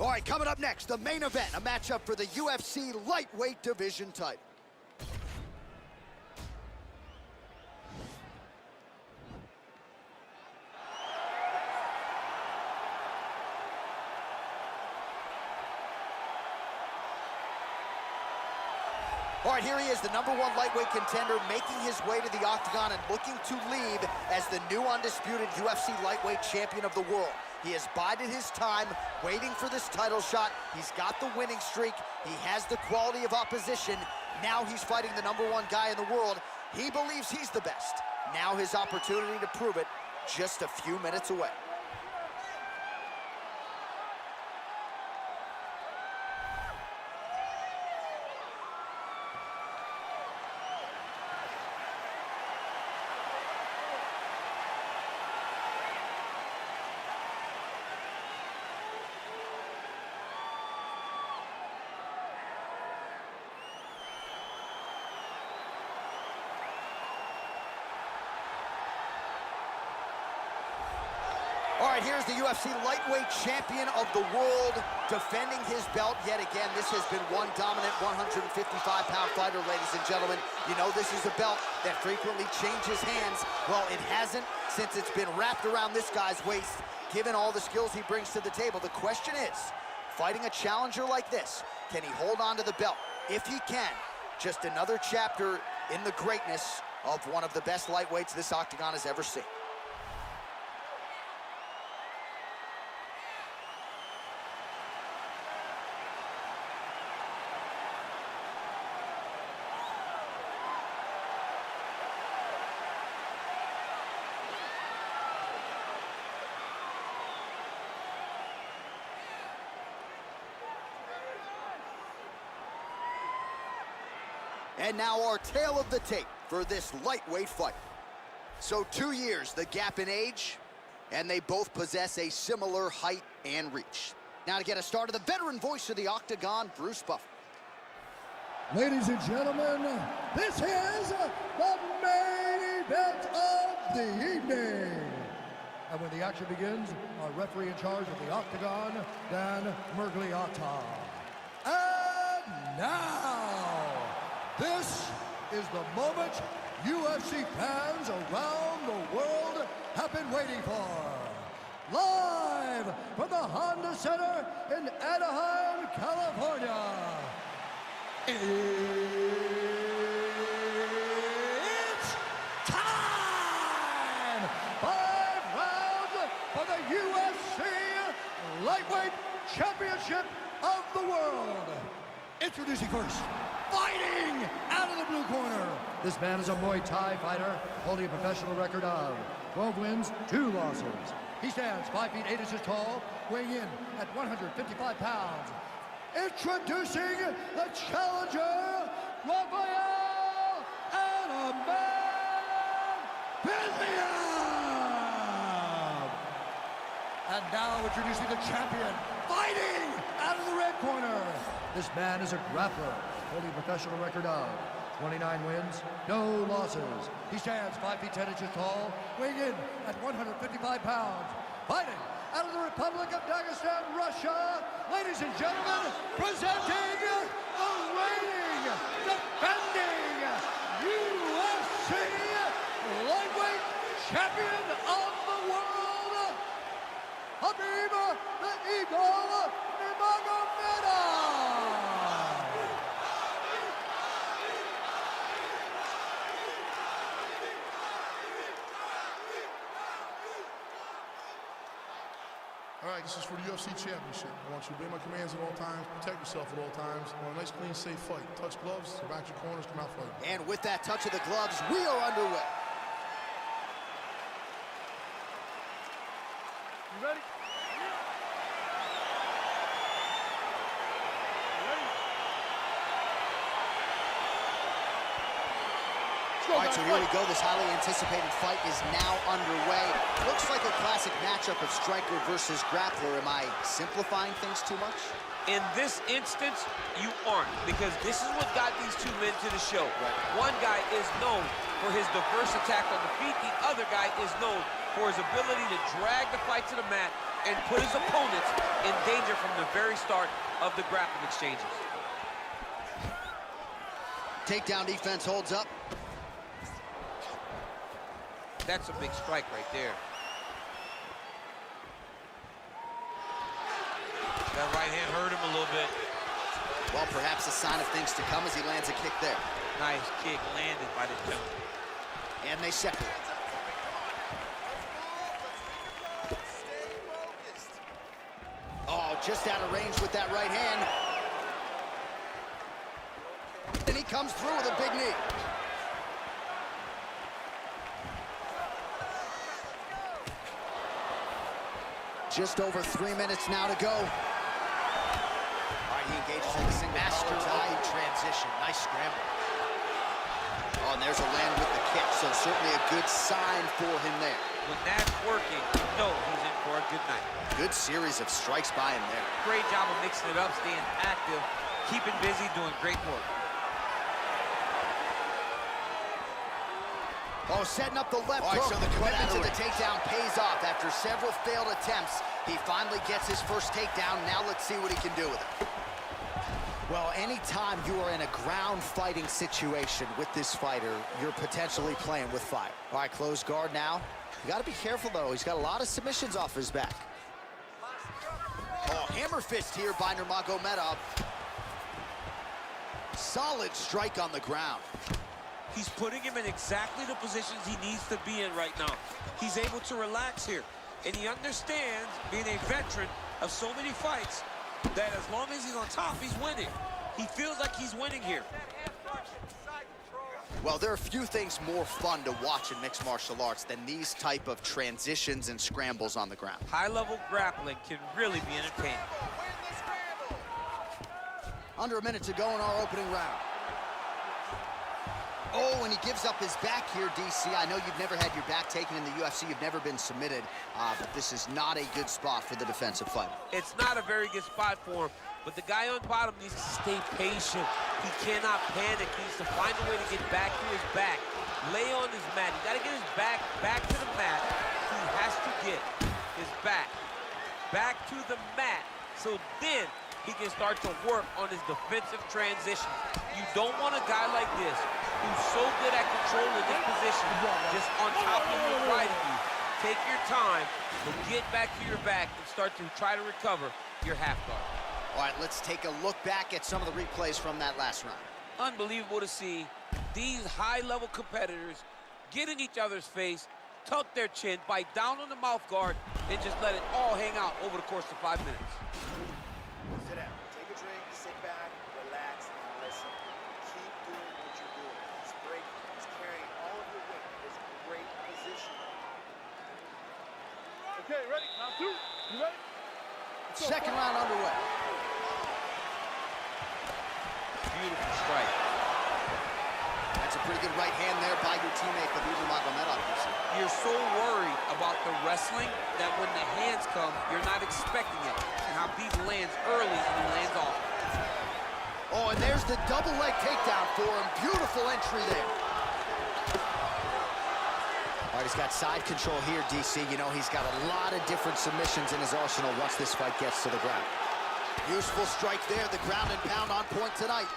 All right, coming up next, the main event, a matchup for the UFC lightweight division title. All right, here he is, the #1 lightweight contender, making his way to the octagon and looking to leave as the new undisputed UFC lightweight champion of the world. He has bided his time, waiting for this title shot. He's got the winning streak. He has the quality of opposition. Now he's fighting the #1 guy in the world. He believes he's the best. Now his opportunity to prove it, just a few minutes away. All right, here's the UFC lightweight champion of the world, defending his belt yet again. This has been one dominant 155-pound fighter, ladies and gentlemen. You know this is a belt that frequently changes hands. Well, it hasn't since it's been wrapped around this guy's waist, given all the skills he brings to the table. The question is, fighting a challenger like this, can he hold on to the belt? If he can, just another chapter in the greatness of one of the best lightweights this octagon has ever seen. And now our tale of the tape for this lightweight fight. So 2 years, the gap in age, and they both possess a similar height and reach. Now to get us started, the veteran voice of the octagon, Bruce Buffer. Ladies and gentlemen, this is the main event of the evening. And when the action begins, our referee in charge of the octagon, Dan Mergliata. And now, this is the moment UFC fans around the world have been waiting for. Live from the Honda Center in Anaheim, California. It's time! 5 rounds for the UFC Lightweight Championship of the World. Introducing first, fighting out of the blue corner. This man is a Muay Thai fighter, holding a professional record of 12 wins, 2 losses. He stands 5 feet 8 inches tall, weighing in at 155 pounds. Introducing the challenger, Rafael Fizievt. And now introducing the champion, fighting out of the red corner. This man is a grappler, holding a professional record of 29 wins, no losses. He stands 5 feet 10 inches tall, weighing in at 155 pounds. Fighting out of the Republic of Dagestan, Russia, ladies and gentlemen, presenting the reigning, defending UFC lightweight champion of the world, Khabib the Eagle Nurmagomedov. All right, this is for the UFC Championship. I want you to obey my commands at all times, protect yourself at all times. I want a nice, clean, safe fight. Touch gloves, back your corners, come out fighting. And with that touch of the gloves, we are underway. You ready? All right, so here we go. This highly anticipated fight is now underway. Looks like a classic matchup of striker versus grappler. Am I simplifying things too much? In this instance, you aren't, because this is what got these two men to the show. Right. One guy is known for his diverse attack on the feet. The other guy is known for his ability to drag the fight to the mat and put his opponents in danger from the very start of the grappling exchanges. Takedown defense holds up. That's a big strike right there. That right hand hurt him a little bit. Well, perhaps a sign of things to come as he lands a kick there. Nice kick landed by the gentleman. And they separate. Oh, just out of range with that right hand. And he comes through with a big knee. Just over 3 minutes now to go. All right, he engages in the single master tie transition. Nice scramble. Oh, and there's a land with the kick, so certainly a good sign for him there. When that's working, you know he's in for a good night. Good series of strikes by him there. Great job of mixing it up, staying active, keeping busy, doing great work. Oh, setting up the left hook. So the commitment to the takedown pays off. After several failed attempts, he finally gets his first takedown. Now let's see what he can do with it. Well, anytime you are in a ground fighting situation with this fighter, you're potentially playing with fire. All right, close guard now. You got to be careful, though. He's got a lot of submissions off his back. Oh, hammer fist here by Nurmagomedov. Solid strike on the ground. He's putting him in exactly the positions he needs to be in right now. He's able to relax here. And he understands, being a veteran of so many fights, that as long as he's on top, he's winning. He feels like he's winning here. Well, there are few things more fun to watch in mixed martial arts than these type of transitions and scrambles on the ground. High-level grappling can really be entertaining. Under a minute to go in our opening round. Oh, and he gives up his back here, DC. I know you've never had your back taken in the UFC. You've never been submitted, but this is not a good spot for the defensive fighter. It's not a very good spot for him, but the guy on bottom needs to stay patient. He cannot panic. He needs to find a way to get back to his back. Lay on his mat. You got to get his back to the mat. He has to get his back to the mat, so then he can start to work on his defensive transition. You don't want a guy like this who's so good at controlling this position, just on top of you, riding you. Take your time, but get back to your back and start to try to recover your half guard. All right, let's take a look back at some of the replays from that last round. Unbelievable to see these high-level competitors get in each other's face, tuck their chin, bite down on the mouth guard, and just let it all hang out over the course of 5 minutes. Sit down, take a drink, sit back, relax, and listen. Keep doing what you're doing. He's breaking, he's carrying all of your weight. It's a great position. Okay, ready? Round two. You ready? Second round underway. Beautiful strike. That's a pretty good right hand there by your teammate, Khabib Nurmagomedov. You're so worried about the wrestling that when the hands come, you're not expecting it. And Khabib lands early and he lands off. Oh, and there's the double leg takedown for him. Beautiful entry there. All right, he's got side control here, DC. You know, he's got a lot of different submissions in his arsenal once this fight gets to the ground. Useful strike there, the ground and pound on point tonight.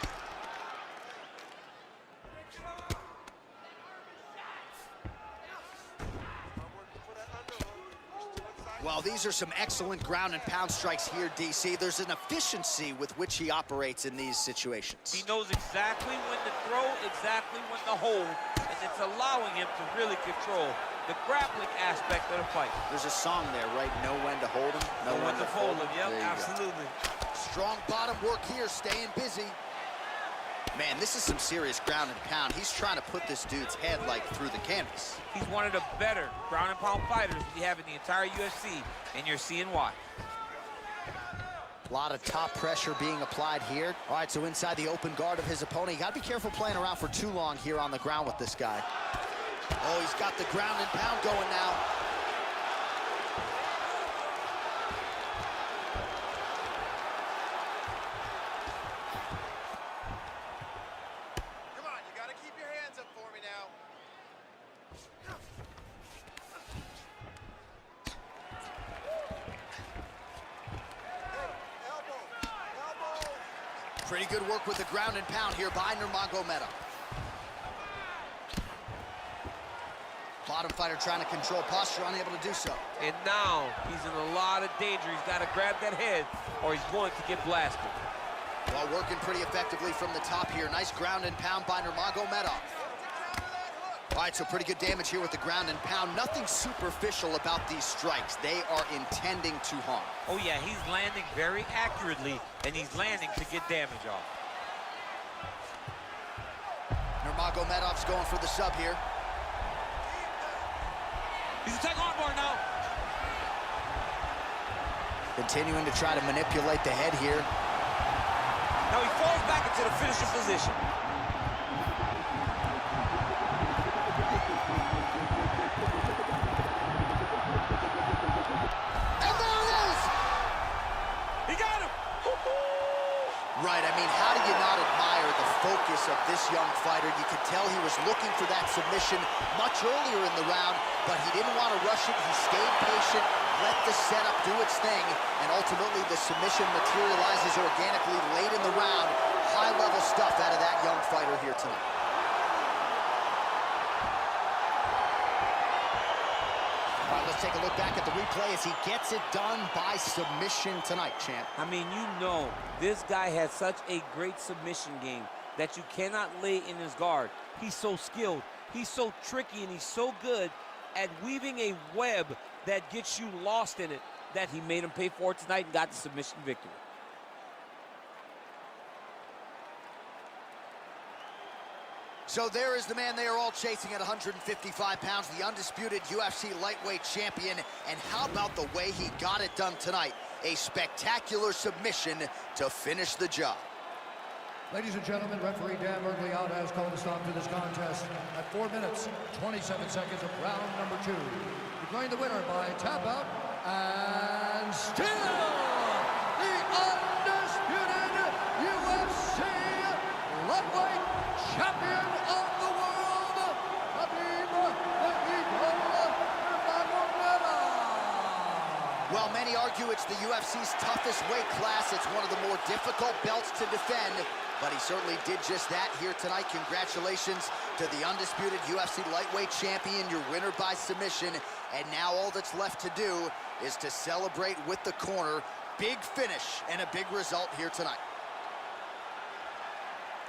Well, these are some excellent ground and pound strikes here, DC. There's an efficiency with which he operates in these situations. He knows exactly when to throw, exactly when to hold, and it's allowing him to really control the grappling aspect of the fight. There's a song there, right? Know when to hold him, know when to fold him. Yep, absolutely. Strong bottom work here, staying busy. Man, this is some serious ground and pound. He's trying to put this dude's head, like, through the canvas. He's one of the better ground and pound fighters we have in the entire UFC, and you're seeing why. A lot of top pressure being applied here. All right, so inside the open guard of his opponent. You got to be careful playing around for too long here on the ground with this guy. Oh, he's got the ground and pound going now. Come on, you gotta keep your hands up for me now. Pretty good work with the ground and pound here by Nurmagomedov. Bottom fighter trying to control posture, unable to do so. And now he's in a lot of danger. He's got to grab that head or he's going to get blasted. Well, working pretty effectively from the top here. Nice ground and pound by Nurmagomedov. All right, so pretty good damage here with the ground and pound. Nothing superficial about these strikes. They are intending to harm. Oh, yeah, he's landing very accurately, and he's landing to get damage off. Nurmagomedov's going for the sub here. He's a tag on board now. Continuing to try to manipulate the head here. Now he falls back into the finishing position. And there it is! He got him! Right, I mean, how do you not admire the focus of this young fighter? You could tell he was looking for that submission much earlier in the round, but he didn't want to rush it. He stayed patient, let the setup do its thing, and ultimately the submission materializes organically late in the round. High-level stuff out of that young fighter here tonight. All right, let's take a look back at the replay as he gets it done by submission tonight, champ. I mean, you know, this guy has such a great submission game that you cannot lay in his guard. He's so skilled, he's so tricky, and he's so good at weaving a web that gets you lost in it that he made him pay for it tonight and got the submission victory. So there is the man they are all chasing at 155 pounds, the undisputed UFC lightweight champion. And how about the way he got it done tonight? A spectacular submission to finish the job. Ladies and gentlemen, referee Dan Mergley has called a stop to this contest at 4 minutes, 27 seconds of round number 2. Declaring the winner by tap out, and still the undisputed UFC lightweight champion of the world, Khabib Nurmagomedov. Well, many argue it's the UFC's toughest weight class. It's one of the more difficult belts to defend, but he certainly did just that here tonight. Congratulations to the undisputed UFC lightweight champion, your winner by submission. And now all that's left to do is to celebrate with the corner. Big finish and a big result here tonight.